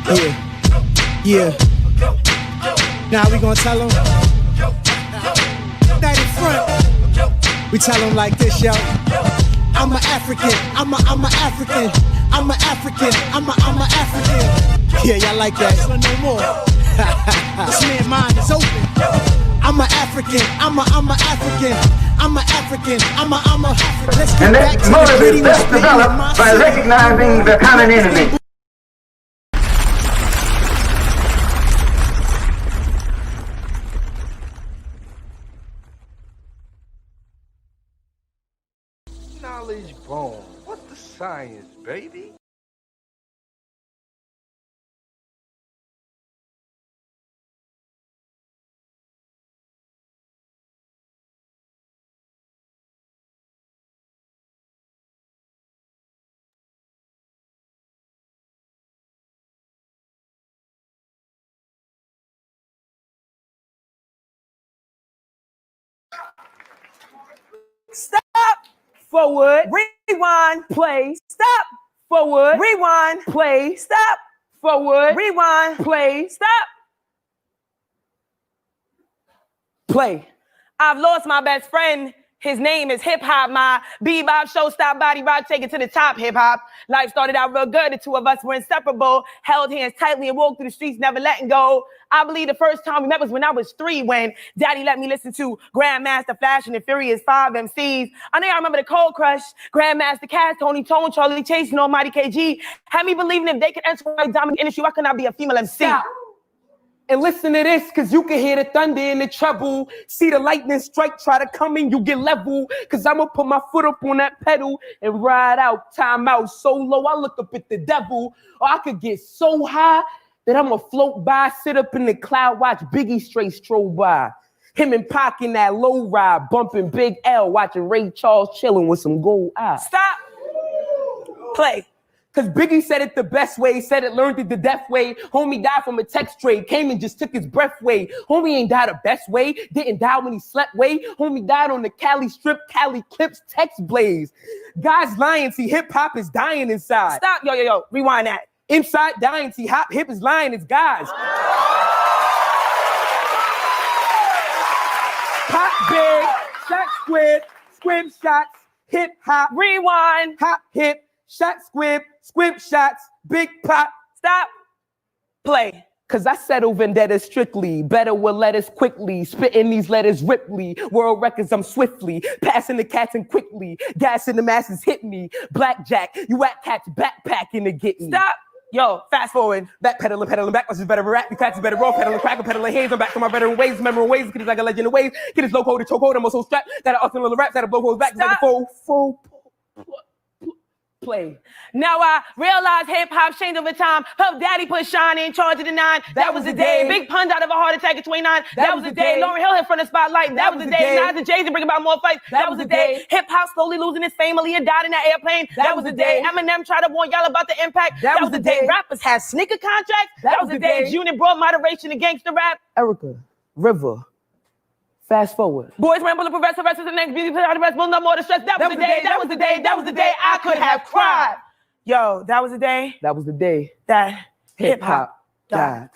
Yeah. Now we gonna tell them. That in front. We tell them like this, yo. I'm an African. I'm a African. I'm an African. I'm a African. Yeah, y'all like that? So no more. This man's mind is open. I'm an African. I'm a African. I'm an African. I'm a. Let's get back to the gritty best developed by recognizing the common enemy. Knowledge bomb. What's the science, baby? Stop. Forward. Rewind. Play. Stop. Forward. Rewind. Play. Stop. Forward. Rewind. Play. Stop. Play. I've lost my best friend. His name is Hip Hop. My bebop show stop body rock, take it to the top. Hip hop. Life started out real good. The two of us were inseparable. Held hands tightly and walked through the streets, never letting go. I believe the first time we met was when I was 3, when Daddy let me listen to Grandmaster Flash and the Furious 5 MCs. I know y'all remember the Cold Crush, Grandmaster Cass, Tony Tone, Charlie Chase, and Almighty KG. Had me believing if they could enter the dominant industry, why couldn't I be a female MC? Stop. And listen to this, cause you can hear the thunder and the treble. See the lightning strike, try to come in, you get level. Cause I'ma put my foot up on that pedal and ride out, time out so low. I look up at the devil, or I could get so high that I'ma float by, sit up in the cloud, watch Biggie straight stroll by. Him and Pac in that low ride, bumping Big L, watching Ray Charles chilling with some gold eyes. Stop. Play. Cause Biggie said it the best way, said it learned it the death way. Homie died from a text trade, came and just took his breath away. Homie ain't died the best way, didn't die when he slept way. Homie died on the Cali Strip, Cali Clips, text blaze. Guys lying, see hip hop is dying inside. Stop, yo, rewind that. Inside dying, see hip is lying, it's guys. Pop big, shot squid, squib shots, hip hop. Rewind. Hop hip, shot squib, squib shots, big pop. Stop. Play. Cause I settle vendettas strictly, better with letters quickly, spitting these letters Ripley, world records I'm swiftly, passing the cats and quickly, gassing the masses hit me, blackjack, you whack cats backpacking to get me. Stop. Yo, fast forward. Backpedaling, pedaling backwards is better rap, you cats is better raw, pedaling, cracker, pedaling hands, I'm back to my veteran ways, remembering ways, kid is like a legend of ways, kid is low hold, choke hold, I'm also strapped, that I often little raps, that I blow holes back, like a full play. Now I realize hip hop changed over time. Puff Daddy put Shine in charge of the 9. That was the day. Big Pun died of a heart attack at 29. That was the day. Lauryn Hill hit from the spotlight. That was the day. Nas and Jay-Z bring about more fights. That was the day. Hip hop slowly losing its fame. Aaliyah died in that airplane. That was the day. Eminem tried to warn y'all about the impact. That was the day. Rappers had sneaker contracts. That was the day. Junior brought moderation to gangster rap. Erica, River. Fast forward. Boys ramble the progressive, rest of the next beauty, the rest, no more distress. That was the day. That was the day. That was the day I could have cried. Yo, that was the day. That was the day that hip hop died.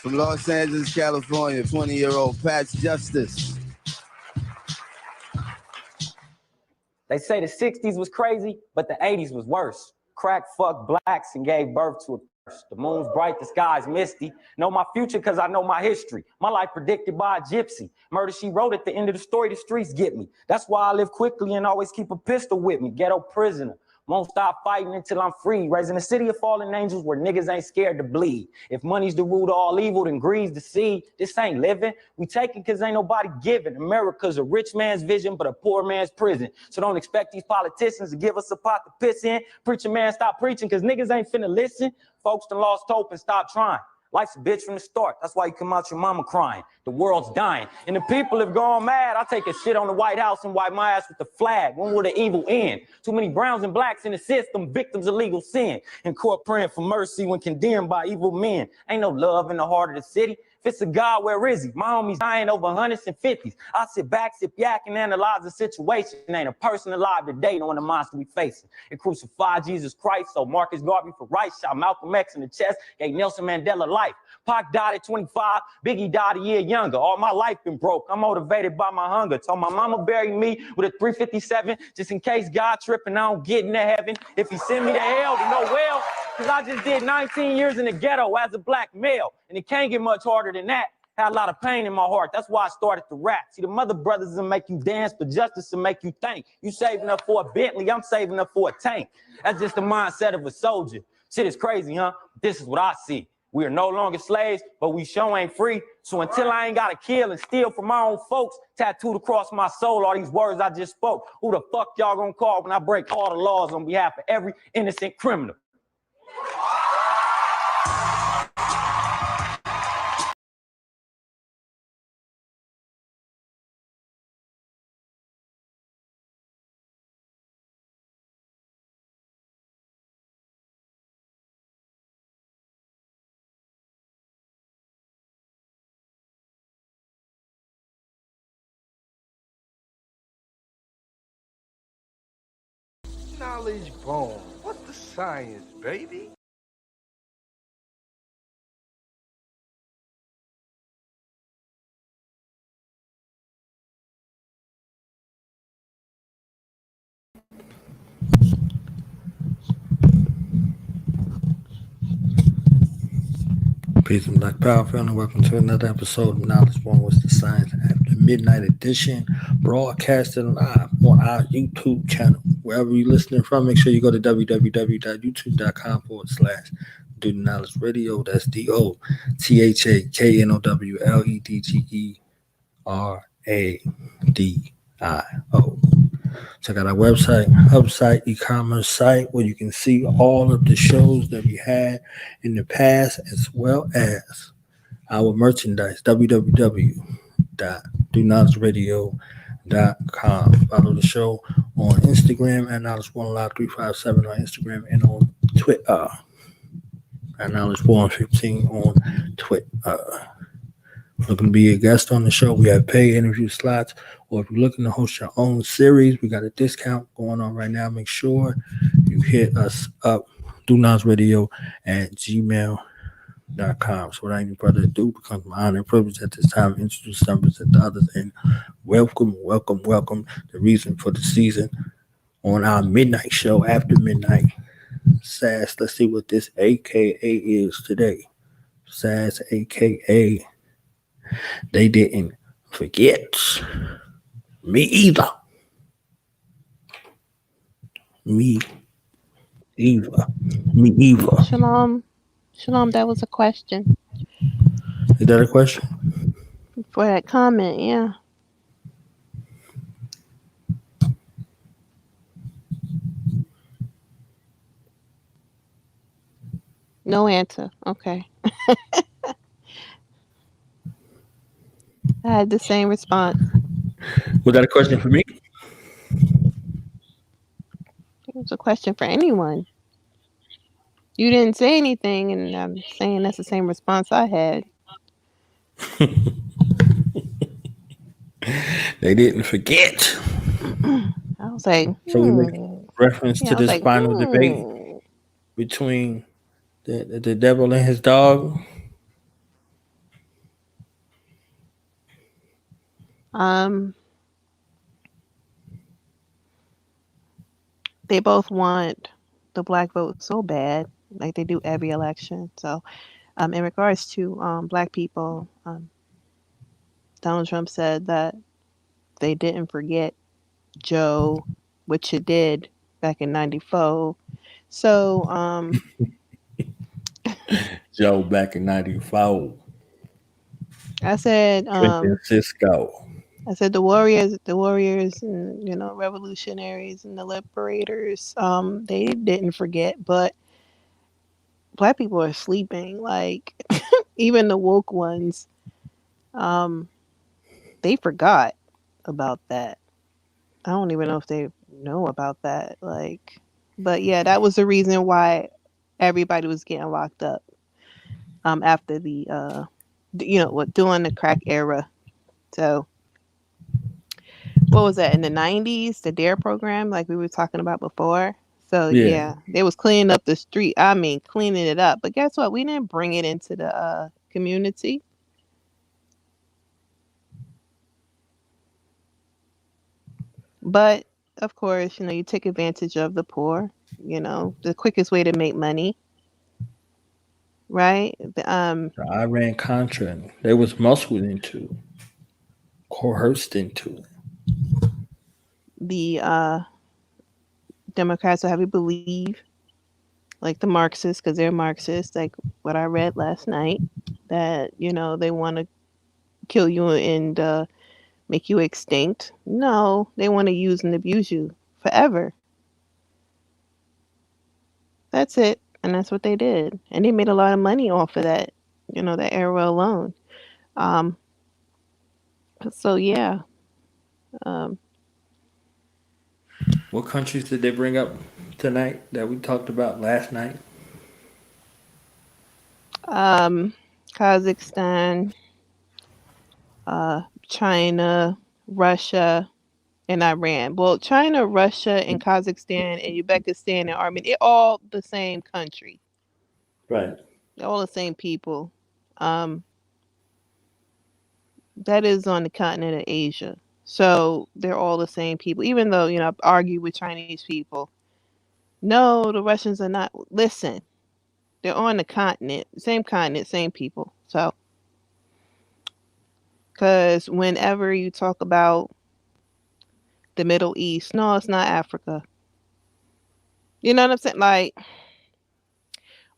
From Los Angeles, California, 20-year-old Pat's Justice. They say the 60s was crazy, but the 80s was worse. Crack fucked blacks and gave birth to a curse. The moon's bright, the sky's misty. Know my future because I know my history. My life predicted by a gypsy. Murder, she wrote at the end of the story, the streets get me. That's why I live quickly and always keep a pistol with me. Ghetto prisoner. Won't stop fighting until I'm free. Raising a city of fallen angels where niggas ain't scared to bleed. If money's the root of all evil, then greed's the seed. This ain't living. We take it because ain't nobody giving. America's a rich man's vision, but a poor man's prison. So don't expect these politicians to give us a pot to piss in. Preacher man, stop preaching because niggas ain't finna listen. Folks done lost hope and stop trying. Life's a bitch from the start. That's why you come out your mama crying. The world's dying. And the people have gone mad. I take a shit on the White House and wipe my ass with the flag. When will the evil end? Too many browns and blacks in the system, victims of legal sin. In court praying for mercy when condemned by evil men. Ain't no love in the heart of the city. If it's a God, where is he? My homies dying over 150s. I sit back, sip yak, and analyze the situation. Ain't a person alive today knowing the monster we facing. It crucified Jesus Christ, so Marcus Garvey for rights, shot Malcolm X in the chest, gave Nelson Mandela life. Pac died at 25, Biggie died a year younger. All my life been broke, I'm motivated by my hunger. Told my mama bury me with a 357, just in case God tripping, I don't get into heaven. If he send me to hell, then know well, because I just did 19 years in the ghetto as a black male, and it can't get much harder than that. Had a lot of pain in my heart. That's why I started to rap. See, the mother brothers will make you dance, but justice will make you think. You saving up for a Bentley, I'm saving up for a tank. That's just the mindset of a soldier. Shit is crazy, huh? This is what I see. We are no longer slaves, but we sure ain't free. So until I ain't got to kill and steal from my own folks, tattooed across my soul all these words I just spoke, who the fuck y'all gonna call when I break all the laws on behalf of every innocent criminal? Knowledge bone. What's the science, baby? Peace and Black Power family. Welcome to another episode of Knowledge One with the Science After Midnight Edition, broadcasted live on our YouTube channel. Wherever you're listening from, make sure you go to www.youtube.com/Do Knowledge Radio. That's DOTHAKNOWLEDGERADIO. Check out our website, e-commerce site, where you can see all of the shows that we had in the past, as well as our merchandise, www.doknowledgeradio.com. Follow the show on Instagram at Knowledge1Live357 on Instagram, and on Twitter at Knowledge115 on Twitter. Looking to be a guest on the show, we have paid interview slots, or if you're looking to host your own series, we got a discount going on right now. Make sure you hit us up, donalsradio@gmail.com. So without any further ado, it becomes my honor and privilege at this time to introduce some of the others, and welcome. The reason for the season on our midnight show, After Midnight. Sass, let's see what this AKA is today. Sass, AKA They Didn't Forget. Me either. Me either. Shalom. Shalom, that was a question. Is that a question? For that comment, yeah. No answer. Okay. I had the same response. Was that a question for me? It was a question for anyone. You didn't say anything, and I'm saying that's the same response I had. They didn't forget. I was like, So we make reference to this final debate between the devil and his dog. They both want the black vote so bad, like they do every election. So, in regards to black people, Donald Trump said that they didn't forget Joe, which it did, back in '94. So Joe back in '94. I said Drinking Cisco. the warriors, and revolutionaries and the liberators. They didn't forget, but black people are sleeping. Like even the woke ones, um, they forgot about that. I don't even know if they know about that. Like, but yeah, that was the reason why everybody was getting locked up. After what during the crack era. So what was that in the '90s? The Dare program, like we were talking about before. So Yeah. yeah, they was cleaning up the street. I mean, cleaning it up. But guess what? We didn't bring it into the community. But of course, you take advantage of the poor. The quickest way to make money, right? The Iran Contra. They was muscled into, coerced into. The Democrats will have you believe, like the Marxists, because they're Marxists, like what I read last night, that they want to kill you and make you extinct. No, they want to use and abuse you forever. That's it. And that's what they did. And they made a lot of money off of that, that era alone. Um, so yeah. Um, What countries did they bring up tonight that we talked about last night? um, Kazakhstan, China, Russia, and Iran. Well, China, Russia, and Kazakhstan, and Uzbekistan, and Armenia, they're all the same country. Right. They're all the same people. Um, that is on the continent of Asia. So they're all the same people. Even though, I've argued with Chinese people. No, the Russians are not. Listen, they're on the continent, same people. So, because whenever you talk about the Middle East, no, it's not Africa. You know what I'm saying? Like,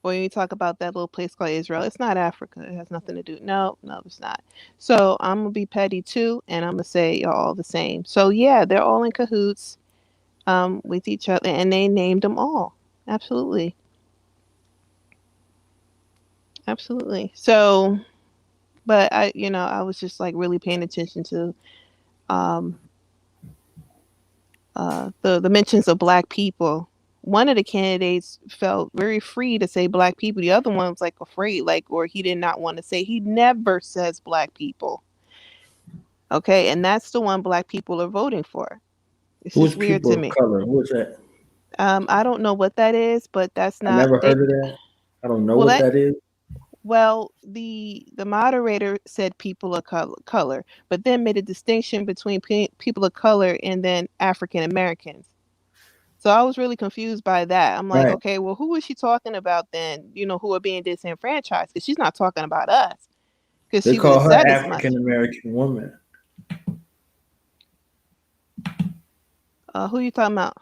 when you talk about that little place called Israel, it's not Africa. It has nothing to do. No, no, it's not. So I'm gonna be petty too, and I'm gonna say y'all all the same. So yeah, they're all in cahoots with each other, and they named them all. Absolutely, absolutely. So, but I was just like really paying attention to um, the mentions of black people. One of the candidates felt very free to say black people. The other one was like afraid, like, or he did not want to say. He never says black people. Okay, and that's the one black people are voting for. It's Who's just weird people to of me. color? Who's that? I don't know what that is, but that's I not never they. heard of that. I don't know Well, what that is. the moderator said people of color, but then made a distinction between people of color and then African Americans. So I was really confused by that. I'm like, Right. okay, well, who is she talking about then? Who are being disenfranchised? Because she's not talking about us. Because They she would call have her said as much. African American woman. Who you talking about?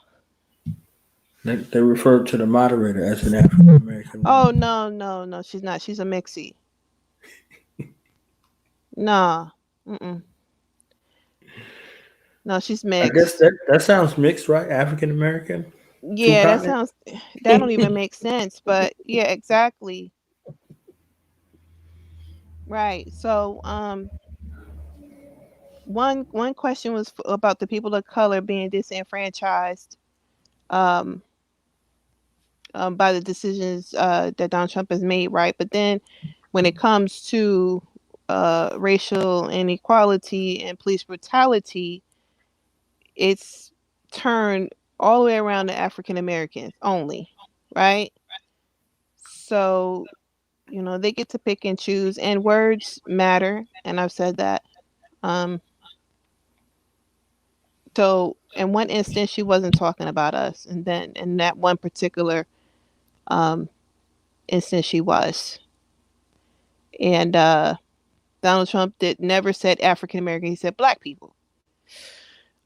They refer to the moderator as an African American Oh woman. no, no, no, she's not. She's a mixie. Nah. Mm-mm. No, she's I guess mixed. that sounds mixed, right? African American, two Yeah, that continents. sounds that don't even make sense. But yeah, exactly. Right. So one question was about the people of color being disenfranchised um by the decisions that Donald Trump has made, right? But then when it comes to racial inequality and police brutality, it's turned all the way around to African Americans only, right? So, they get to pick and choose, and words matter, and I've said that. Um, so, in one instance, she wasn't talking about us, and then in that one particular um, instance, she was. And Donald Trump did never said African American; he said black people.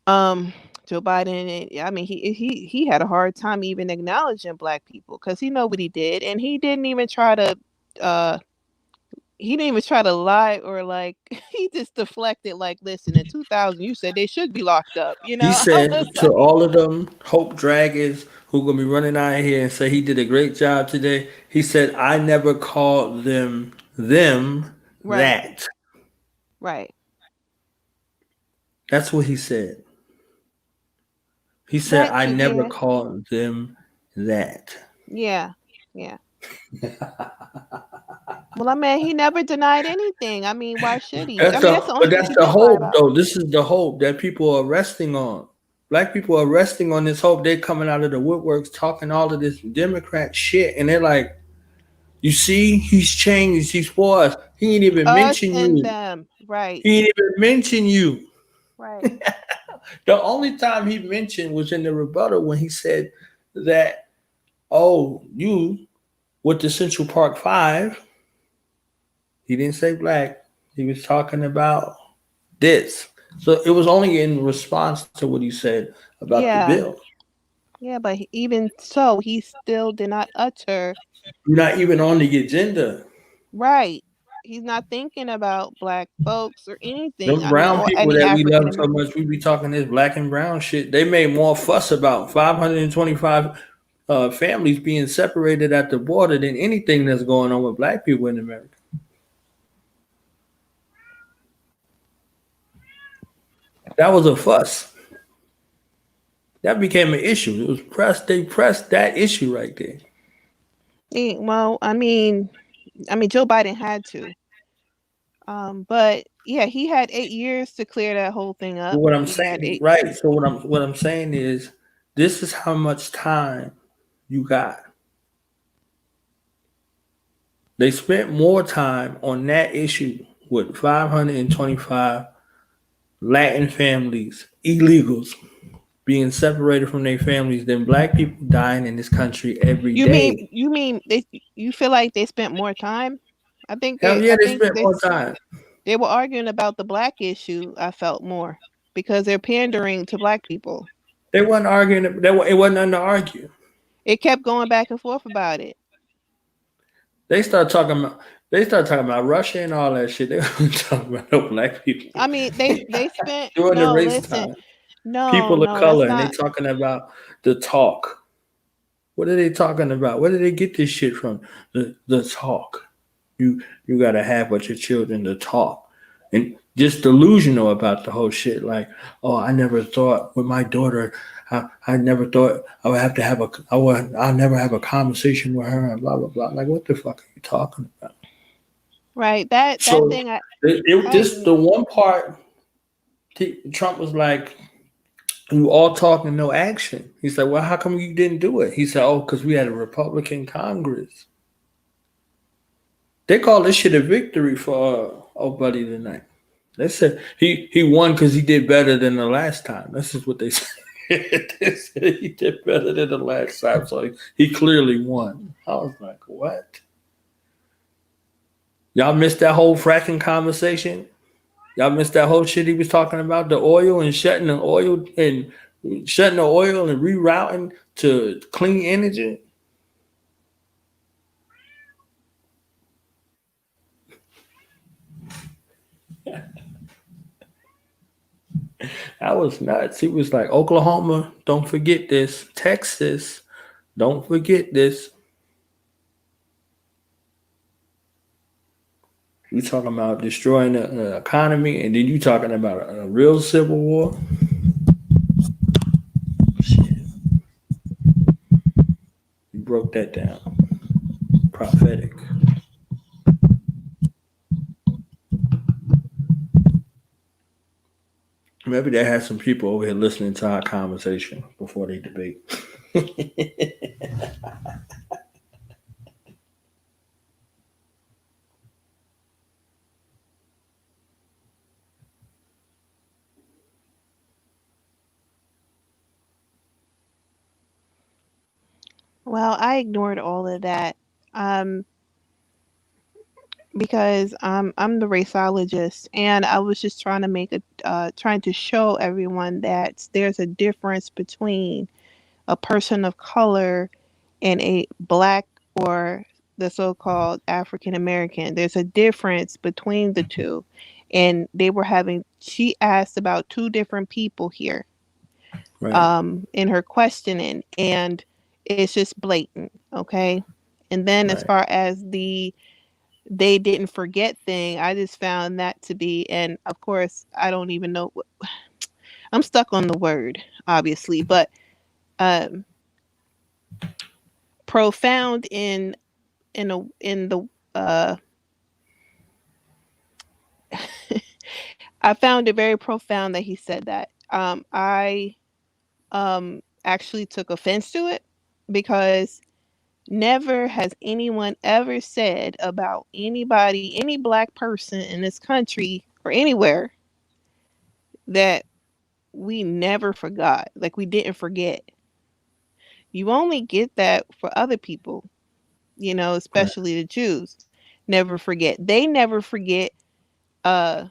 Um, Joe Biden, I mean, he had a hard time even acknowledging black people because he know what he did, and he didn't even try to uh lie or like he just deflected like, listen, in 2000 you said they should be locked up, you He know. I said was to like, all of them hope dragons who gonna be running out of here and say he did a great job today. He said, I never called them right, that. right. That's what he said. He said, That I too, never yeah. called them that. Yeah, yeah. Well, I mean, he never denied anything. I mean, why should he? I mean, that's the only But thing that's he the did lie hope about. though. This is the hope that people are resting on. Black people are resting on this hope. They're coming out of the woodworks talking all of this Democrat shit, and they're like, "You see, he's changed. He's for us. He ain't even Us mention and you. them. Right, He ain't even mention you." right. The only time he mentioned was in the rebuttal when he said that, "Oh, you with the Central Park Five." He didn't say black. He was talking about this. So it was only in response to what he said about the Yeah, bill. yeah, but even so, he still did not utter. You're not even on the agenda. Right. He's not thinking about black folks or anything. Them I mean, brown or people any that we African love so American. much, we be talking this black and brown shit. They made more fuss about 525 families being separated at the border than anything that's going on with black people in America. That was a fuss. That became an issue. It was pressed. They pressed that issue right there. Well, I mean, Joe Biden had to. But yeah, he had 8 years to clear that whole thing But up. what I'm He had saying, eight. right? So what I'm saying is, this is how much time you got. They spent more time on that issue with 525 Latin families, illegals, being separated from their families than black people dying in this country every You mean day. you mean they? You feel like they spent more time? I think Hell they. yeah, I they think spent more time. they were arguing about the black issue. I felt more because they're pandering to black people. They wasn't arguing. It wasn't nothing to argue. It kept going back and forth about it. They started talking about. They started talking about Russia and all that shit. They weren't talking about no black people I mean, they spent during the no. race Listen, time. no, People of no, that's color, and they not talking about the talk. What are they talking about? Where did they get this shit from? The talk. You gotta have with your children the talk. And just delusional about the whole shit. Like, oh, I never thought with my daughter, I never thought I would have to have I'll never have a conversation with her and blah blah blah. Like, what the fuck are you talking about? right. That So thing I just the one part Trump was like, you all talk and no action. He's like, well, how come you didn't do it? He said, oh, because we had a Republican Congress. They call this shit a victory for old buddy tonight. They said he won because he did better than the last time. This is what they said. They said he did better than the last time, so he clearly won. I was like, what? Y'all missed that whole fracking conversation? Y'all missed that whole shit he was talking about, the oil and shutting the oil and rerouting to clean energy? That was nuts. He was like, Oklahoma, don't forget this. Texas, don't forget this. You talking about destroying the economy, and then you talking about a real civil war? Shit. You broke that down. Prophetic. Maybe they had some people over here listening to our conversation before they debate. Well, I ignored all of that. Um, because I'm the raceologist, and I was just trying to trying to show everyone that there's a difference between a person of color and a black or the so-called African American. There's a difference between the two. And she asked about two different people here Right. in her questioning, and it's just blatant, okay? And then as Right. far as the they didn't forget thing, I just found that to be, and of course, I don't even know, I'm stuck on the word, obviously, but um, profound in the I found it very profound that he said that. I actually took offense to it because never has anyone ever said about anybody, any black person in this country or anywhere, that we never forgot. Like, we didn't forget. You only get that for other people, Right. especially the Jews. Never forget. They never forget uh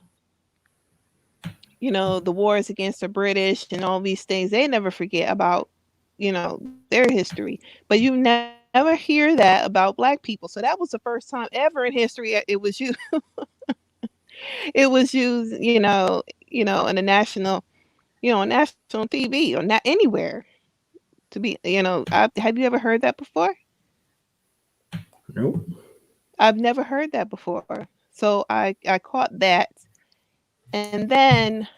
the wars against the British and all these things. They never forget about, their history. But you never hear that about black people. So that was the first time ever in history it was used, in a national, on national TV or not anywhere to be, have you ever heard that before? Nope. I've never heard that before. So I caught that. And then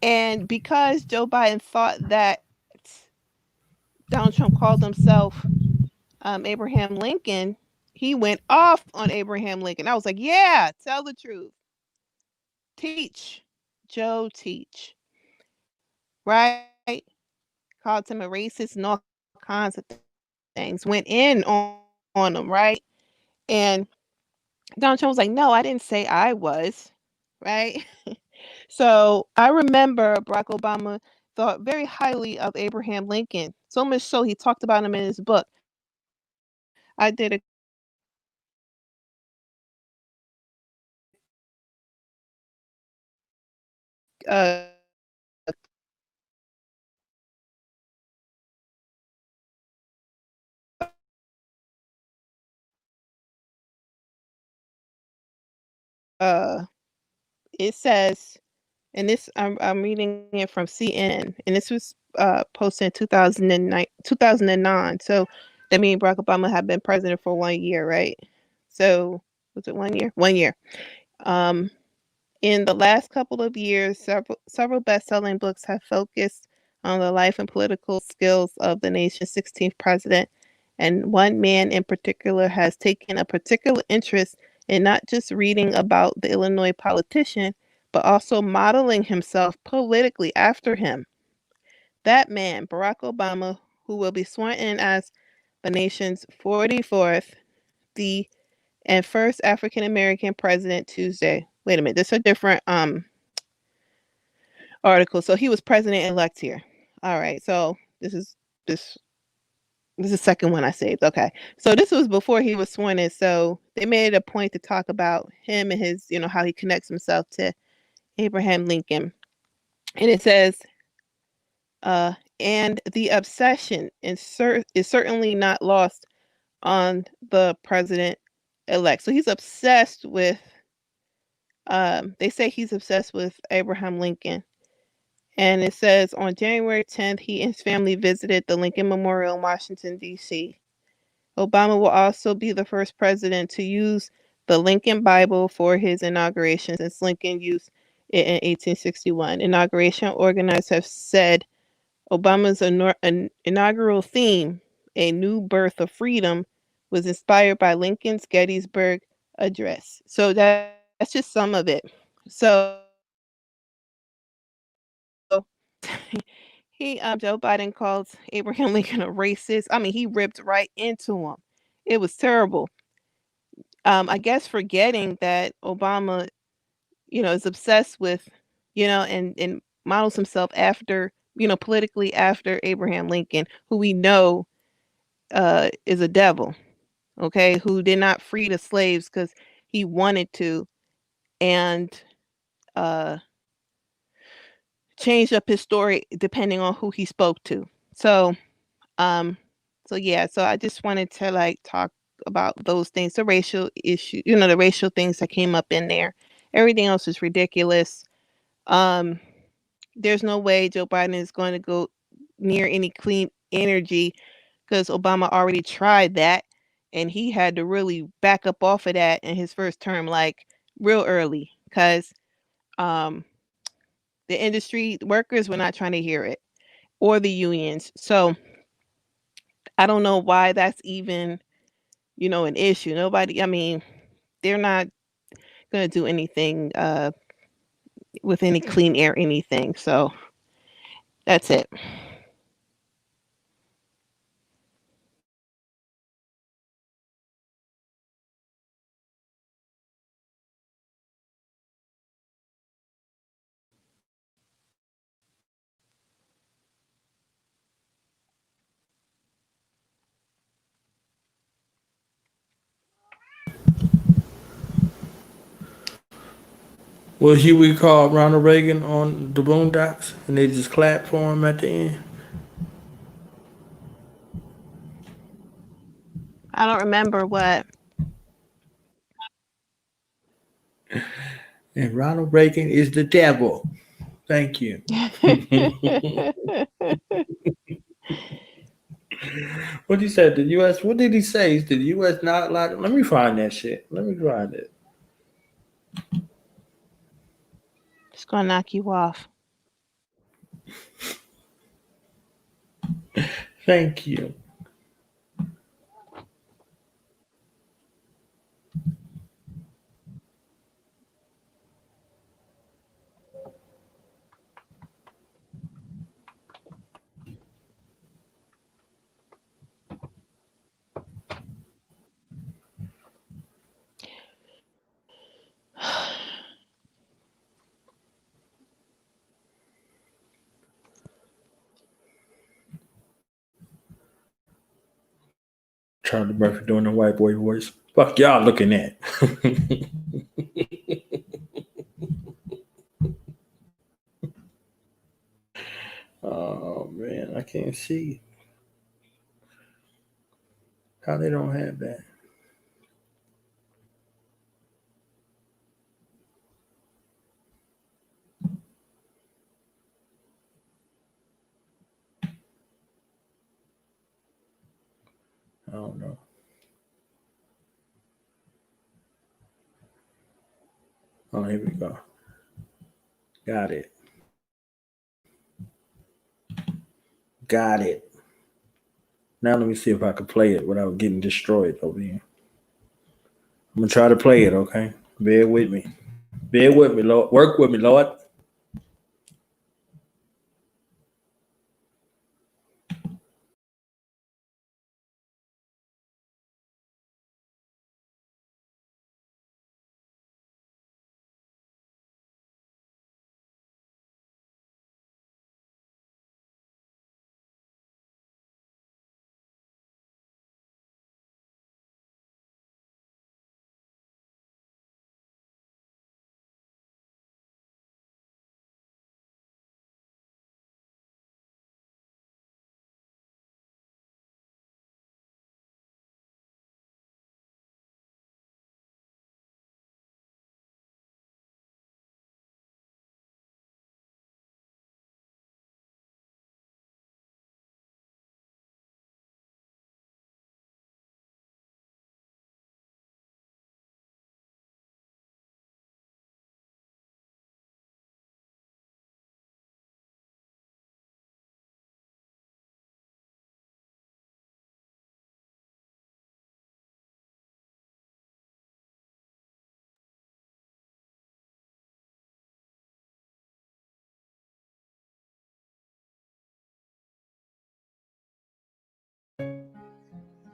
and because Joe Biden thought that Donald Trump called himself Abraham Lincoln, he went off on Abraham Lincoln. I was like, yeah, tell the truth. Teach. Joe, teach. Right? Called him a racist and all kinds of things. Went in on him, right? And Donald Trump was like, no, I didn't say I was. Right? So I remember Barack Obama thought very highly of Abraham Lincoln, so much so he talked about him in his book. I did a it says, and this I'm reading it from CNN, and this was posted in 2009. So that means Barack Obama had been president for 1 year, right? So was it 1 year? 1 year. Um, In the last couple of years, several best-selling books have focused on the life and political skills of the nation's 16th president, and one man in particular has taken a particular interest in not just reading about the Illinois politician, but also modeling himself politically after him. That man, Barack Obama, who will be sworn in as the nation's 44th, the and first African American president Tuesday. Wait a minute, this is a different article. So he was president elect here. All right. So this this is the second one I saved. Okay. So this was before he was sworn in. So they made it a point to talk about him and his, how he connects himself to Abraham Lincoln. And it says, and the obsession is certainly not lost on the president elect. So he's obsessed with they say he's obsessed with Abraham Lincoln. And it says on January 10th, he and his family visited the Lincoln Memorial in Washington, D.C. Obama will also be the first president to use the Lincoln Bible for his inauguration since Lincoln used it in 1861. Inauguration organizers have said Obama's inaugural theme, A New Birth of Freedom, was inspired by Lincoln's Gettysburg Address. So that's just some of it. So Joe Biden calls Abraham Lincoln a racist. I mean, he ripped right into him. It was terrible. I guess forgetting that Obama, is obsessed with, and models himself after, politically after Abraham Lincoln, who we know is a devil, okay, who did not free the slaves because he wanted to, and uh, changed up his story depending on who he spoke to. So, um, so yeah, so I just wanted to like talk about those things, the racial issue, the racial things that came up in there. Everything else is ridiculous. Um, there's no way Joe Biden is going to go near any clean energy because Obama already tried that and he had to really back up off of that in his first term, like real early, because um, the industry workers were not trying to hear it, or the unions. So I don't know why that's even, an issue. Nobody, I mean, they're not going to do anything with any clean air, anything. So that's it. Was he recall Ronald Reagan on the Boondocks and they just clapped for him at the end? I don't remember what. And Ronald Reagan is the devil. Thank you. What he said? The U.S. What did he say? Is the U.S. not allowed? Let me find that shit. Let me find it. It's going to knock you off. Thank you. Charlie Murphy doing the white boy voice. Fuck y'all looking at. Oh man, I can't see how they don't have that. I don't know. Oh, here we go. Got it. Got it. Now let me see if I can play it without getting destroyed over here. I'm gonna try to play it, okay? Bear with me. Bear with me, Lord. Work with me, Lord.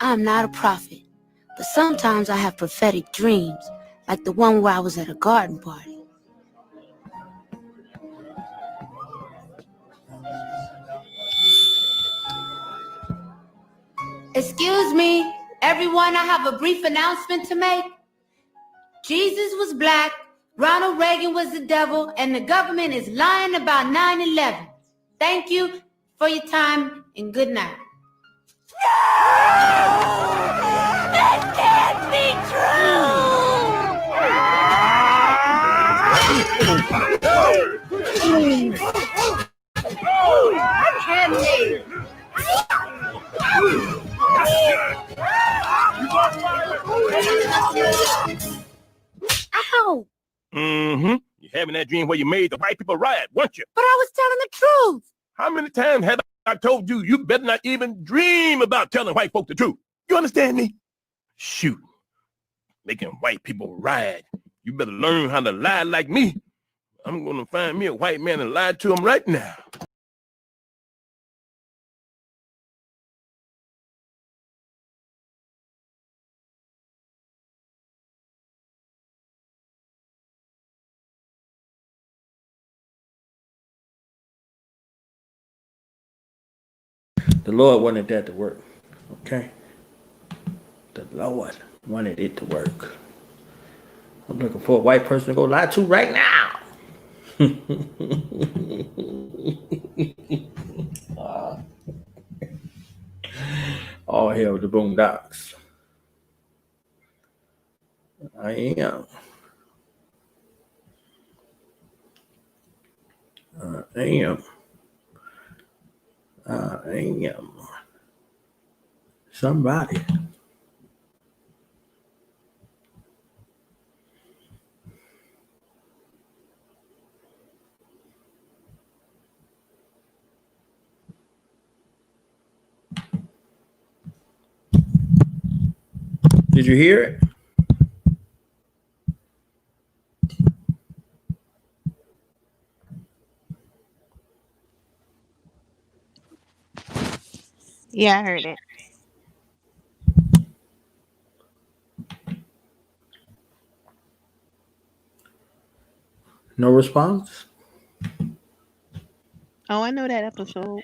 I'm not a prophet, but sometimes I have prophetic dreams, like the one where I was at a garden party. Excuse me, everyone, I have a brief announcement to make. Jesus was black, Ronald Reagan was the devil, and the government is lying about 9/11. Thank you for your time and good night. That can't be Ow! Mm-hmm. You're having that dream where you made the white people riot, weren't you? But I was telling the truth. How many times have I told you you better not even dream about telling white folk the truth? You understand me? Shoot. Making white people riot. You better learn how to lie like me. I'm going to find me a white man and lie to him right now. The Lord wanted that to work. Okay? The Lord wanted it to work. I'm looking for a white person to go lie to right now. All hell the Boondocks. I am. I am. Somebody. Did you hear it? Yeah, I heard it. No response? Oh, I know that episode.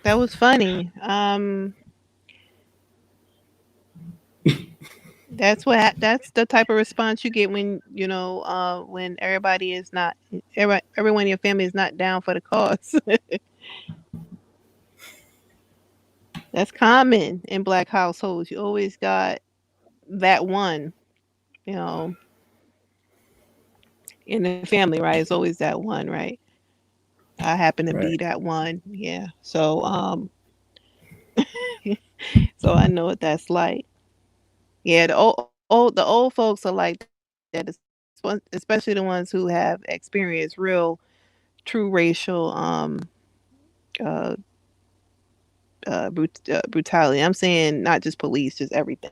That was funny. That's the type of response you get when when everybody is not everyone in your family is not down for the cause. That's common in black households. You always got that one, you know, in the family, right? It's always that one, right? I happen to Right. be that one. Yeah. So so I know what that's like. Yeah, the old folks are like that, especially the ones who have experienced real true racial uh brutality. I'm saying not just police, just everything.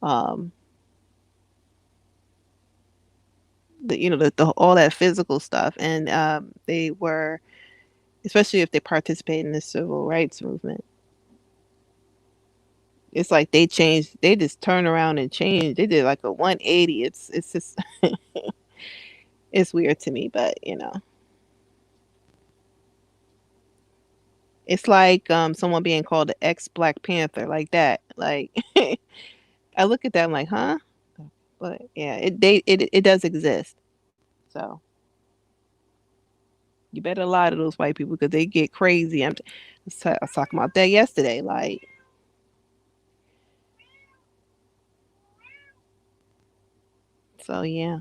Um the all that physical stuff, and they were, especially if they participate in the civil rights movement. It's like they changed. They just turn around and change. They did like a 180. It's just it's weird to me, but it's like someone being called the ex Black Panther, like that. Like I look at that, I'm like, huh? But yeah, it does exist. So you better lie to those white people because they get crazy. I was talking about that yesterday. Like, so yeah.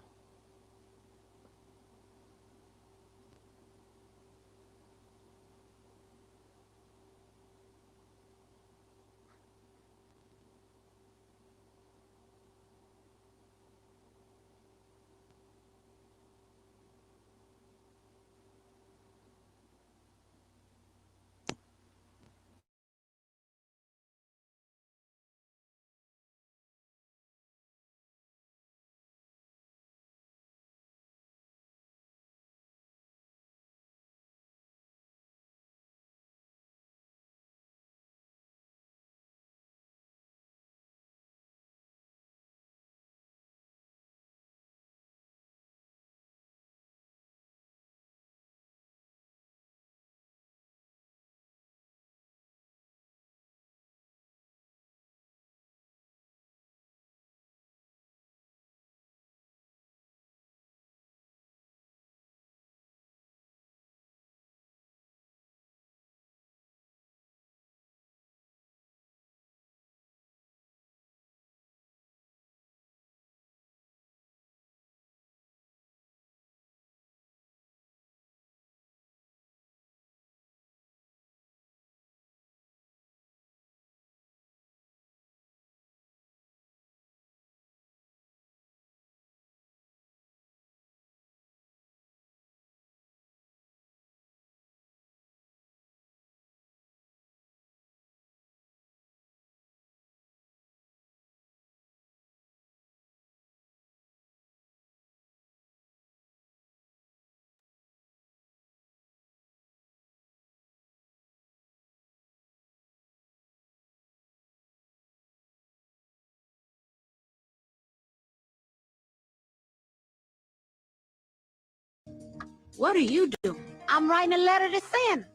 What are you doing? I'm writing a letter to Santa.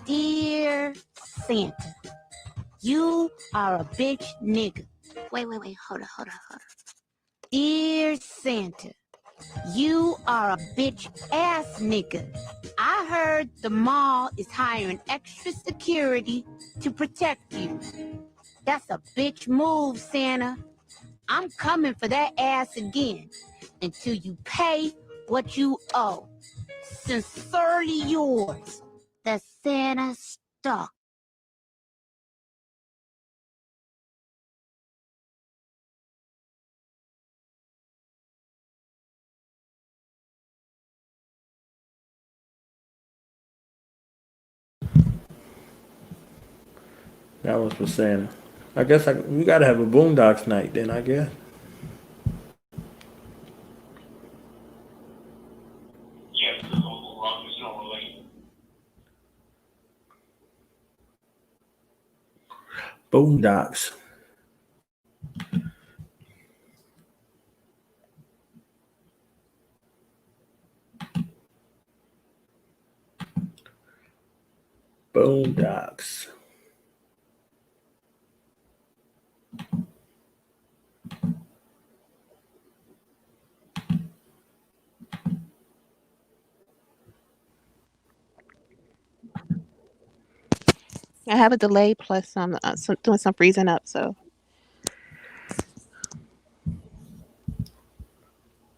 Dear Santa, you are a bitch nigga. Wait, hold on. Dear Santa, you are a bitch ass nigga. I heard the mall is hiring extra security to protect you. That's a bitch move, Santa. I'm coming for that ass again until you pay what you owe. Sincerely yours, the Santa Stalk. That was for Santa. I guess we gotta have a Boondocks night then, I guess. Boondocks. Boondocks. I have a delay plus doing some freezing up, so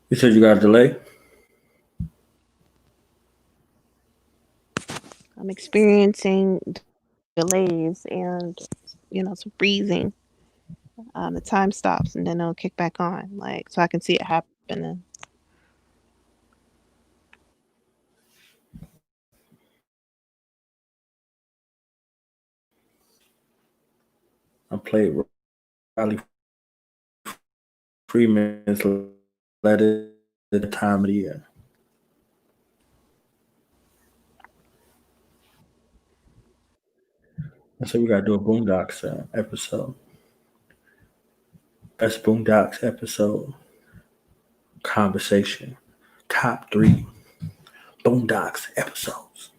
You said you got a delay? I'm experiencing delays and some freezing. The time stops and then it'll kick back on, like so I can see it happening. I played Riley Freeman's Letter at the time of the year. So we gotta do a Boondocks episode. Best Boondocks episode conversation. Top 3 Boondocks episodes.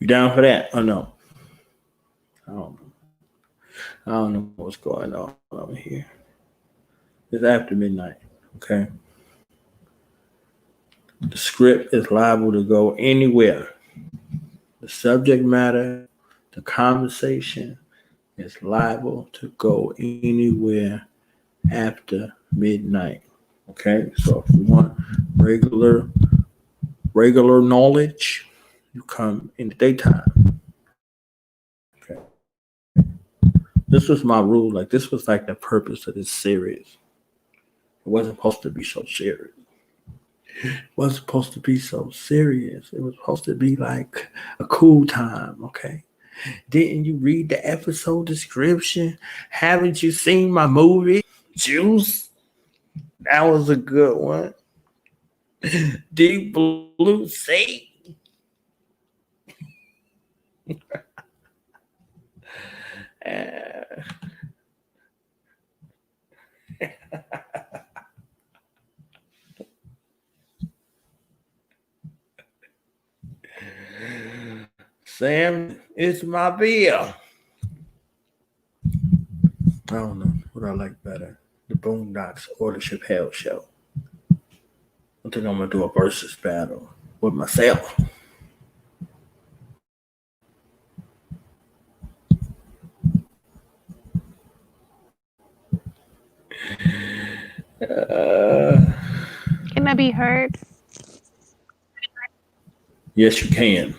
You down for that or no? I don't know what's going on over here. It's after midnight, okay? The script is liable to go anywhere. The subject matter, the conversation is liable to go anywhere after midnight. Okay, so if you want regular knowledge, you come in the daytime. Okay. This was my rule. Like this was like the purpose of this series. It wasn't supposed to be so serious. It wasn't supposed to be so serious. It was supposed to be like a cool time, okay? Didn't you read the episode description? Haven't you seen my movie, Juice? That was a good one. Deep Blue Sea. Sam, it's my bill. I don't know what I like better, the Boondocks or the Chappelle Show. I think I'm gonna do a versus battle with myself. Can I be heard? Yes, you can.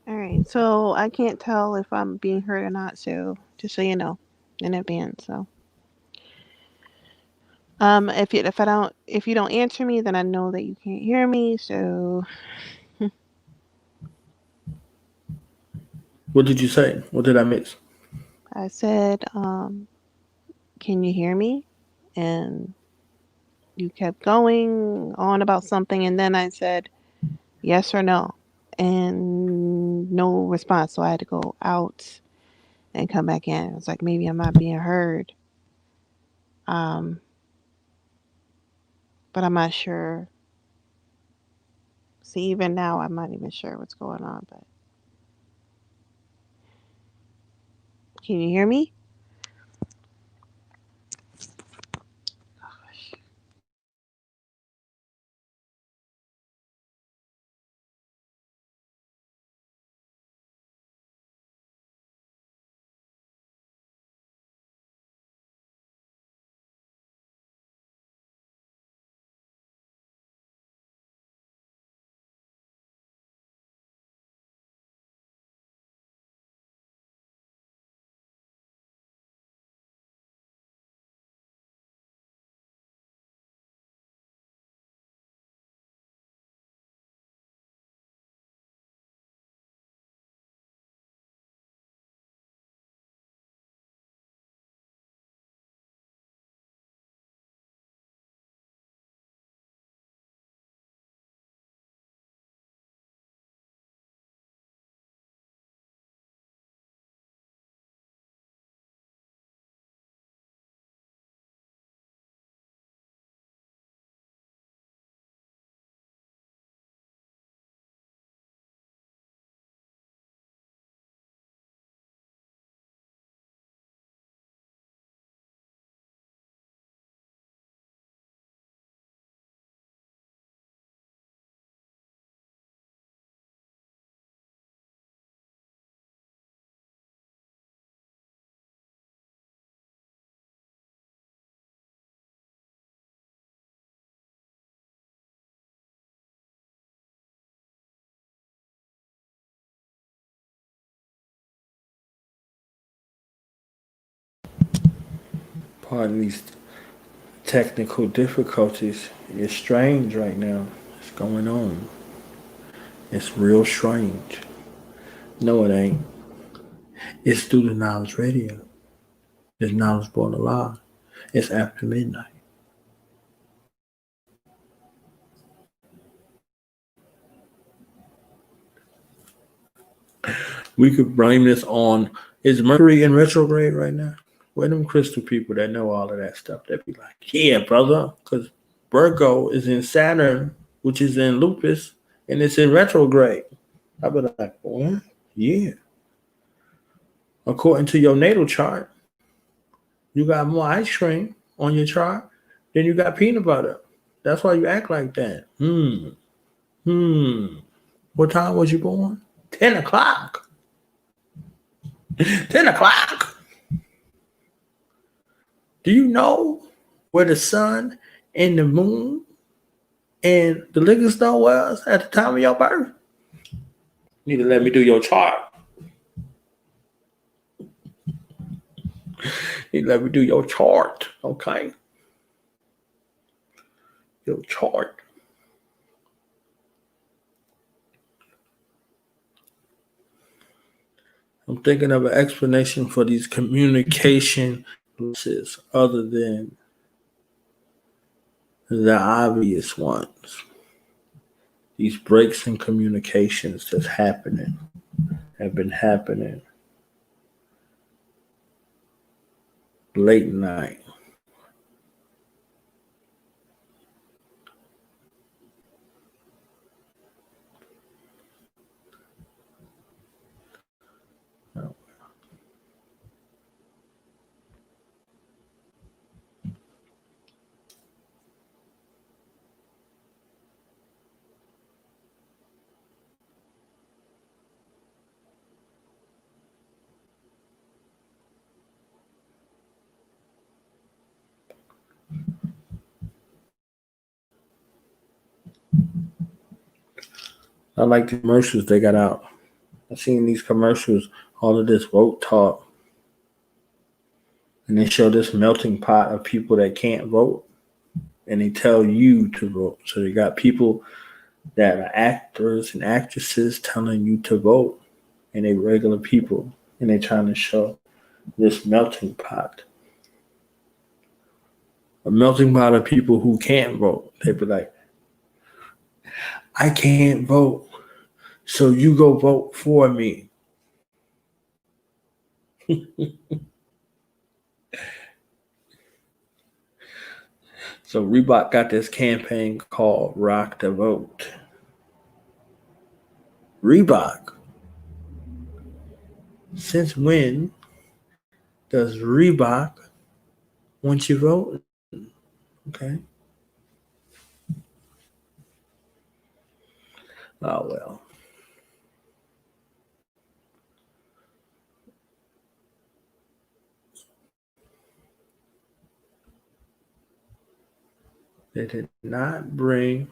All right, so I can't tell if I'm being heard or not, so just so you know in advance. So if you don't answer me, then I know that you can't hear me. So What did you say? What did I miss? I said, can you hear me? And you kept going on about something, and then I said yes or no, and no response. So I had to go out and come back in. It was like maybe I'm not being heard. Um, but I'm not sure. See, even now, I'm not even sure what's going on. But can you hear me? Pardon these technical difficulties. It's strange right now. It's going on. It's real strange. No, it ain't. It's through the Knowledge Radio. It's Knowledge Born Alive. It's after midnight. We could blame this on, is Mercury in retrograde right now? Where them crystal people that know all of that stuff, they'd be like, yeah, brother, because Virgo is in Saturn, which is in Lupus, and it's in retrograde. I'd be like, well, yeah. According to your natal chart, you got more ice cream on your chart than you got peanut butter. That's why you act like that. What time was you born? 10 o'clock. 10 o'clock. Do you know where the sun and the moon and the liquor store was at the time of your birth? You need to let me do your chart. You need to let me do your chart, okay? Your chart. I'm thinking of an explanation for these communication losses other than the obvious ones. These breaks in communications that's happening, have been happening late night. I like the commercials they got out. I've seen these commercials, all of this vote talk, and they show this melting pot of people that can't vote, and they tell you to vote. So they got people that are actors and actresses telling you to vote, and they regular people, and they trying to show this melting pot. a melting pot of people who can't vote. They'd be like, I can't vote, so you go vote for me. So Reebok got this campaign called Rock the Vote. Reebok. Since when does Reebok want you voting? Okay. Oh, well. They did not bring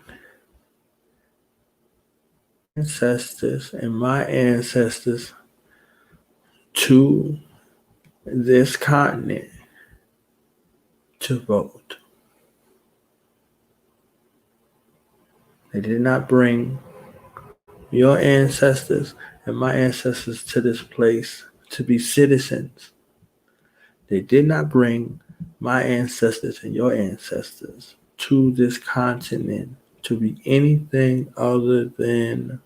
ancestors and my ancestors to this continent to vote. They did not bring your ancestors and my ancestors to this place to be citizens. They did not bring my ancestors and your ancestors to this continent to be anything other than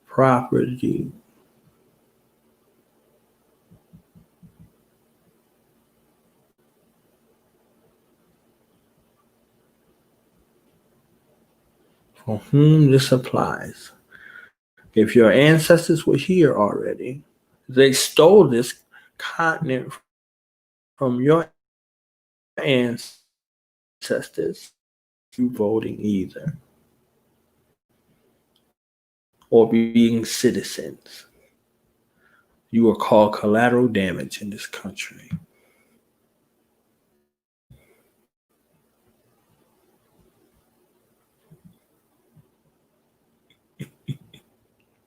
property. For whom this applies. If your ancestors were here already, they stole this continent from your ancestors. You voting either, or being citizens. You are called collateral damage in this country.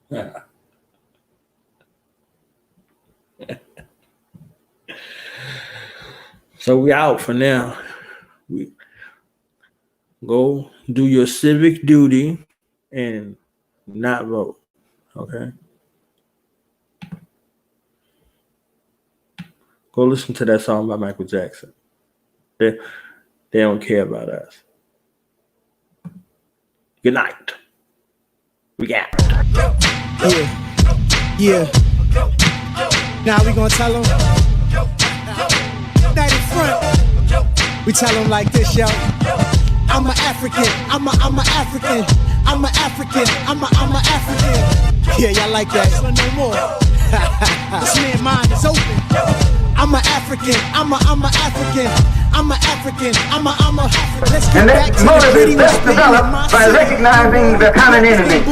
Yeah. So we out for now. We go do your civic duty and not vote. Okay? Go listen to that song by Michael Jackson. They don't care about us. Good night. We got it. Yeah. Now we gonna tell them. Night in front. We tell them like this, yo. I'm an African. I'm a African. I'm an African. I'm a African. Yeah, y'all like that? So no more. This man's mind is open. I'm an African. I'm a African. I'm an African. I'm a. Let's get And back that to motive the is best developed by recognizing the common enemy.